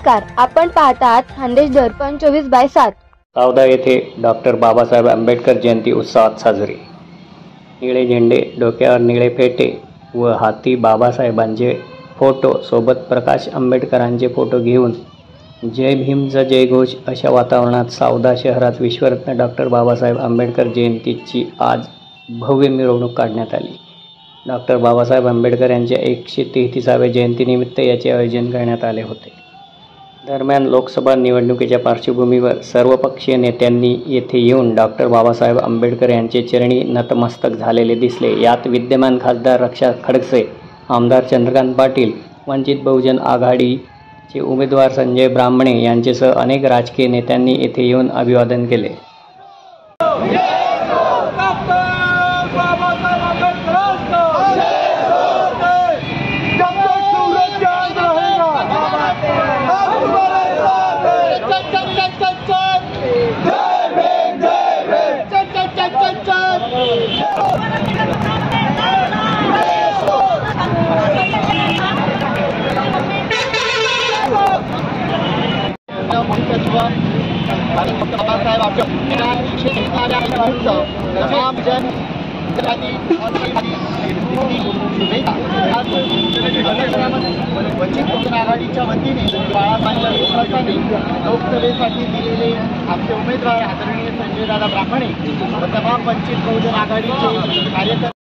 नमस्कार, आपण पाहतात खान्देश दर्पण 24/7। सावदा येथे डॉक्टर बाबासाहेब आंबेडकर जयंती उत्सवात साजरी। निळे झेंडे, डोक्यावर निळे फेटे व हाती बाबासाहेबांचे फोटो सोबत प्रकाश आंबेडकरांचे फोटो घेऊन जय भीमचा जयघोष अशा वातावरणात सावदा शहरात विश्वरत्न डॉक्टर बाबासाहेब आंबेडकर जयंतीची आज भव्य मिरवणूक काढण्यात आली। डॉक्टर बाबासाहेब आंबेडकर यांच्या 133व्या जयंतीनिमित्त याचे आयोजन करण्यात आले होते। दरम्यान लोकसभा निवडणुकीच्या पार्श्वभूमीवर सर्वपक्षीय नेत्यांनी येथे येऊन डॉक्टर बाबासाहेब आंबेडकर यांचे चरणी नतमस्तक झालेले दिसले। यात विद्यमान खासदार रक्षा खडसे, आमदार चंद्रकांत पाटील, वंचित बहुजन आघाडीचे उमेदवार संजय ब्राह्मणे यांच्यासह अनेक राजकीय नेत्यांनी येथे येऊन अभिवादन केले। बाबासाहेब वंचित बहुजन आघाडीच्या वतीने बाळासाहेबांच्या विश्वासाने लोकसभेसाठी दिलेले आमचे उमेदवार आदरणीय संजयदादा ब्राह्मणे व तमाम वंचित बहुजन आघाडीचे कार्यकर्ते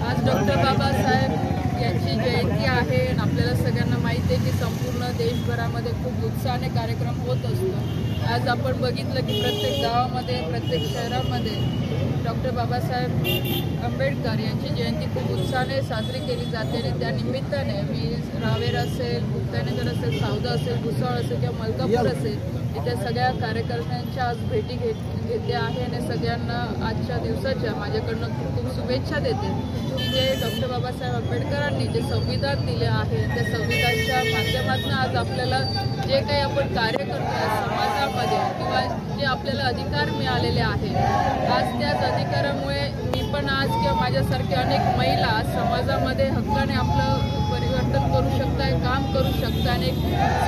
आज डॉक्टर बाबासाहेब यांची जयंती आहे। आपल्याला सगळ्यांना माहिती आहे की संपूर्ण देशभरामध्ये खूप उत्साहाने कार्यक्रम होत असतो। आज आपण बघितलं की प्रत्येक गावामध्ये, प्रत्येक शहरामध्ये डॉक्टर बाबासाहेब आंबेडकर यांची जयंती खूप उत्साहाने साजरी केली जाते आणि त्या निमित्ताने मी रावेर असेल, मुक्ताईनगर असेल, सावदा असेल, भुसावळ असेल किंवा मलकापूर असेल, इथे सगळ्या कार्यकर्त्यांच्या आज भेटी घेते आहे आणि सगळ्यांना आजच्या दिवसाच्या माझ्याकडनं खूप शुभेच्छा देते की जे डॉक्टर बाबासाहेब आंबेडकरांनी जे संविधान दिले आहे त्या संविधानाच्या माध्यमातून आज आपल्याला जे काही आपण कार्य करतो समाजामध्ये किंवा जे आपल्याला अधिकार मिळालेले आहेत, आज त्याच अधिकारामुळे मी पण आज किंवा माझ्यासारखे अनेक महिला आज समाजामध्ये हक्काने आपलं परिवर्तन करू शकताय, काम करू शकता आणि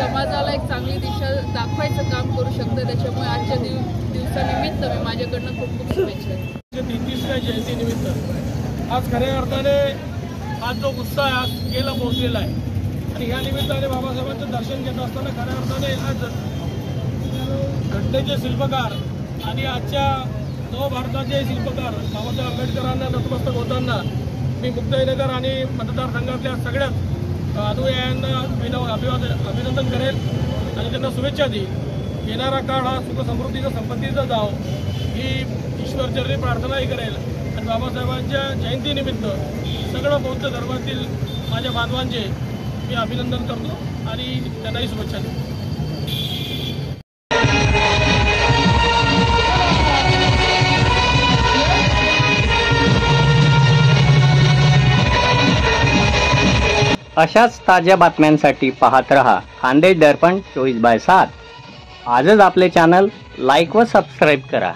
समाजाला एक चांगली दिशा दाखवायचं काम करू शकतं। त्याच्यामुळे आजच्या दिवसानिमित्त मी माझ्याकडनं खूप खूप शुभेच्छा। 33व्या जयंतीनिमित्त आज खऱ्या अर्थाने आज जो उत्साह आज गेला पोहोचलेला आहे आणि ह्या निमित्ताने बाबासाहेबांचं दर्शन घेत असताना खऱ्या अर्थाने आज घटनेचे शिल्पकार आणि आजच्या नवभारताचे शिल्पकार बाबासाहेब आंबेडकरांना नतमस्तक होताना मी मुक्ताईनगर आणि मतदारसंघातल्या सगळ्याच अनुयायांना अभिनंदन करेल आणि त्यांना शुभेच्छा देईल। येणारा काळ हा सुख समृद्धीचा संपत्तीचा जाव ही ईश्वरचरणी प्रार्थनाही करेल आणि बाबासाहेबांच्या जयंतीनिमित्त सगळं बौद्ध धर्मातील माझ्या बांधवांचे मी अभिनंदन करतो आणि त्यांनाही शुभेच्छा देतो। अशाच ताज्या बातम्यांसाठी पाहत रहा खान्देश दर्पण 24/7। आजच आपले चॅनल लाईक व सबस्क्राईब करा।